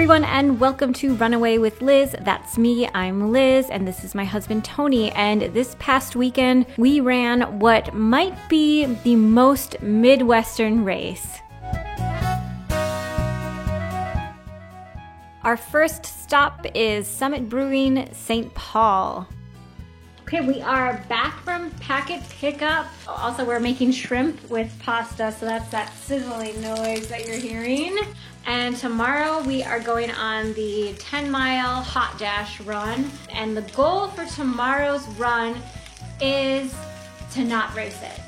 everyone, and welcome to Runaway with Liz. That's me, I'm Liz, and this is my husband Tony. And this past weekend, we ran what might be the most Midwestern race. Our first stop is Summit Brewing, St. Paul. Okay, we are back from packet pickup. Also, we're making shrimp with pasta, so that's that sizzling noise that you're hearing. And tomorrow we are going on the 10-mile hot dash run. And the goal for tomorrow's run is to not race it.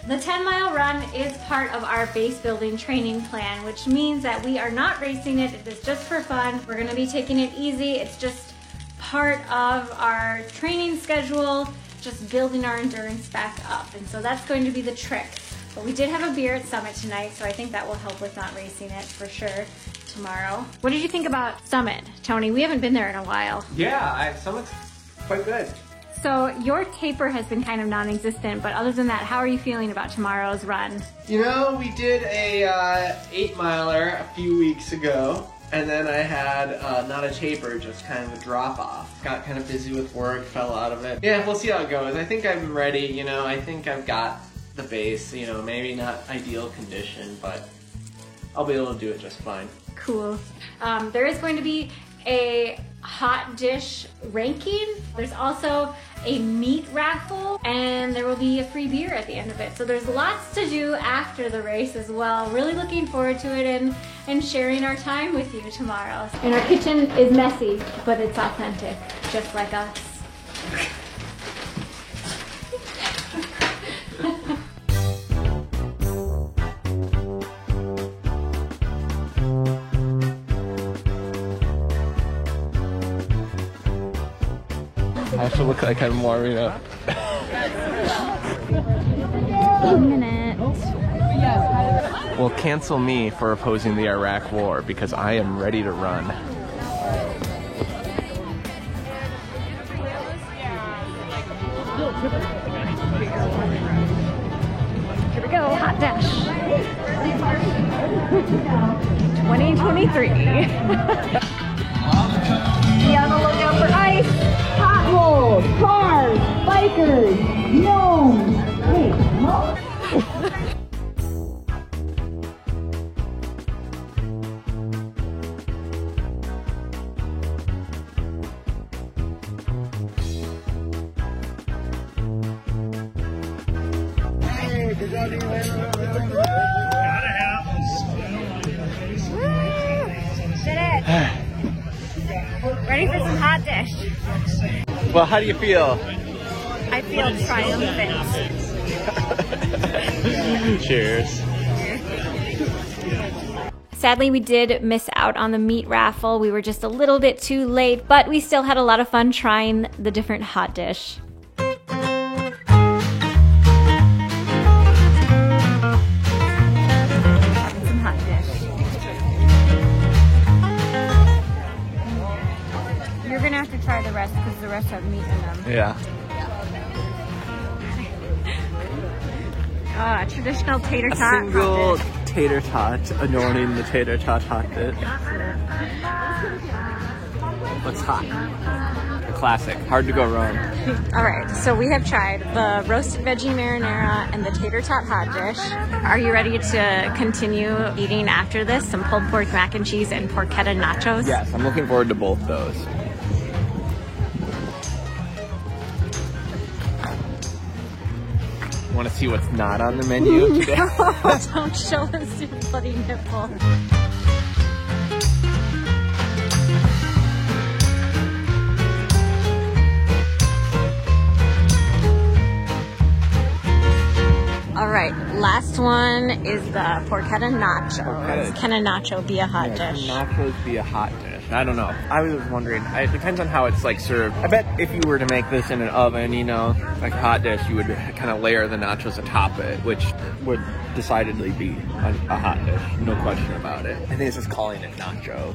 The 10-mile run is part of our base building training plan, which means that we are not racing it. It is just for fun. We're gonna be taking it easy. It's just part of our training schedule, just building our endurance back up. And so that's going to be the trick. But we did have a beer at Summit tonight, so I think that will help with not racing it for sure tomorrow. What did you think about Summit, Tony? We haven't been there in a while. Yeah, Summit's quite good. So your taper has been kind of non-existent, but other than that, how are you feeling about tomorrow's run? You know, we did a 8-miler a few weeks ago, and then I had not a taper, just kind of a drop-off. Got kind of busy with work, fell out of it. Yeah, we'll see how it goes. I think I'm ready, you know, I think I've got the base, you know, maybe not ideal condition, but I'll be able to do it just fine. Cool. There is going to be a hot dish ranking. There's also a meat raffle, and there will be a free beer at the end of it. So there's lots to do after the race as well. Really looking forward to it and sharing our time with you tomorrow. And our kitchen is messy, but it's authentic, just like us. I have to look like I'm warming up. 1 minute. Well, cancel me for opposing the Iraq War because I am ready to run. Here we go, hot dash. 2023. Be on the lookout for ice. Potholes, cars, bikers, gnomes. Hey, gnomes? Did it. Ready for some hot dish. Well, how do you feel? I feel triumphant. Cheers. Sadly, we did miss out on the meat raffle. We were just a little bit too late, but we still had a lot of fun trying the different hot dish. Having some hot dish. You're gonna have to try the rest because the rest have meat in them. Yeah. Traditional tater tot. A single tater tot adorning the tater tot hot dish. What's hot? A classic. Hard to go wrong. All right, so we have tried the roasted veggie marinara and the tater tot hot dish. Are you ready to continue eating after this? Some pulled pork mac and cheese and porchetta nachos? Yes, I'm looking forward to both those. Want to see what's not on the menu today? No, don't show us your bloody nipple. All right, last one is the porchetta nachos. Can a nacho be a hot dish? Can nachos be a hot dish? I don't know. I was wondering. It depends on how it's like served. I bet if you were to make this in an oven, you know, like a hot dish, you would kind of layer the nachos atop it, which would decidedly be a hot dish. No question about it. I think it's just calling it nacho.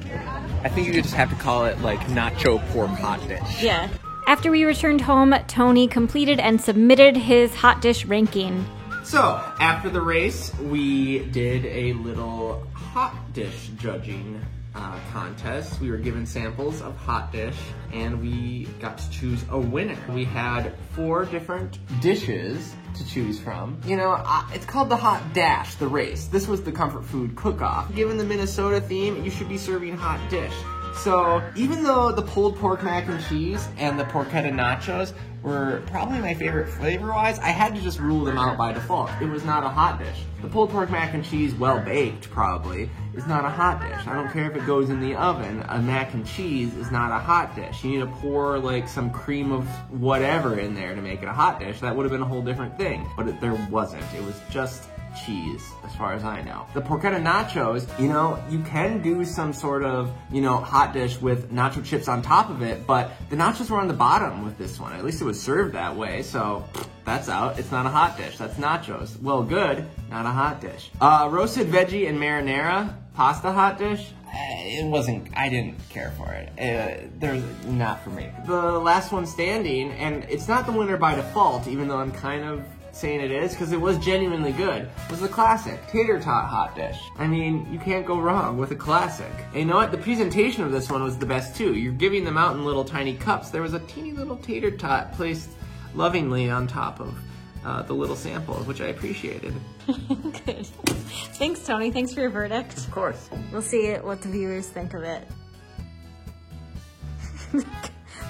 I think you just have to call it like nacho pork hot dish. Yeah. After we returned home, Tony completed and submitted his hot dish ranking. So, after the race, we did a little hot dish judging contest. We were given samples of Hot Dish, and we got to choose a winner. We had 4 different dishes to choose from. You know, it's called the Hot Dash, the race. This was the comfort food cook-off. Given the Minnesota theme, you should be serving Hot Dish. So even though the pulled pork mac and cheese and the porchetta nachos were probably my favorite flavor-wise, I had to just rule them out by default. It was not a hot dish. The pulled pork mac and cheese, well-baked probably, is not a hot dish. I don't care if it goes in the oven. A mac and cheese is not a hot dish. You need to pour like some cream of whatever in there to make it a hot dish. That would have been a whole different thing, but there wasn't. It was just cheese, as far as I know. The porchetta nachos, you know, you can do some sort of, you know, hot dish with nacho chips on top of it, but the nachos were on the bottom with this one. At least it was served that way, so that's out. It's not a hot dish. That's nachos. Well, good, not a hot dish. Roasted veggie and marinara pasta hot dish. It wasn't, I didn't care for it. There's not for me. The last one standing, and it's not the winner by default, even though I'm kind of saying it is, because it was genuinely good, was the classic tater tot hot dish. I mean, you can't go wrong with a classic. And you know what? The presentation of this one was the best too. You're giving them out in little tiny cups. There was a teeny little tater tot placed lovingly on top of the little samples, which I appreciated. Good. Thanks, Tony. Thanks for your verdict. Of course. We'll see what the viewers think of it.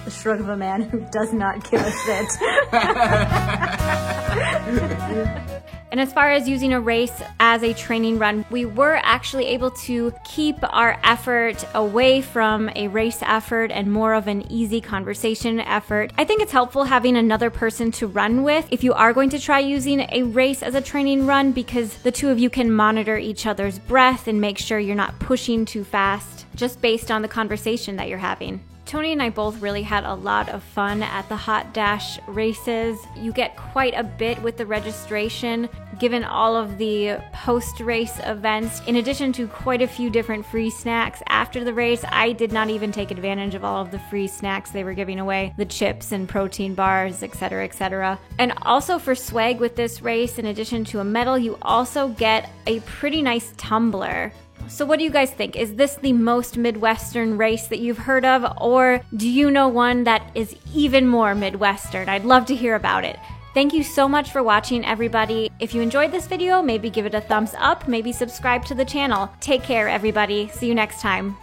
The shrug of a man who does not give a shit. And as far as using a race as a training run, we were actually able to keep our effort away from a race effort and more of an easy conversation effort. I think it's helpful having another person to run with if you are going to try using a race as a training run, because the two of you can monitor each other's breath and make sure you're not pushing too fast, just based on the conversation that you're having. Tony and I both really had a lot of fun at the Hot Dash races. You get quite a bit with the registration, given all of the post-race events. In addition to quite a few different free snacks after the race, I did not even take advantage of all of the free snacks they were giving away, the chips and protein bars, etc., etc. And also for swag with this race, in addition to a medal, you also get a pretty nice tumbler. So what do you guys think? Is this the most Midwestern race that you've heard of, or do you know one that is even more Midwestern? I'd love to hear about it. Thank you so much for watching, everybody. If you enjoyed this video, maybe give it a thumbs up, maybe subscribe to the channel. Take care, everybody. See you next time.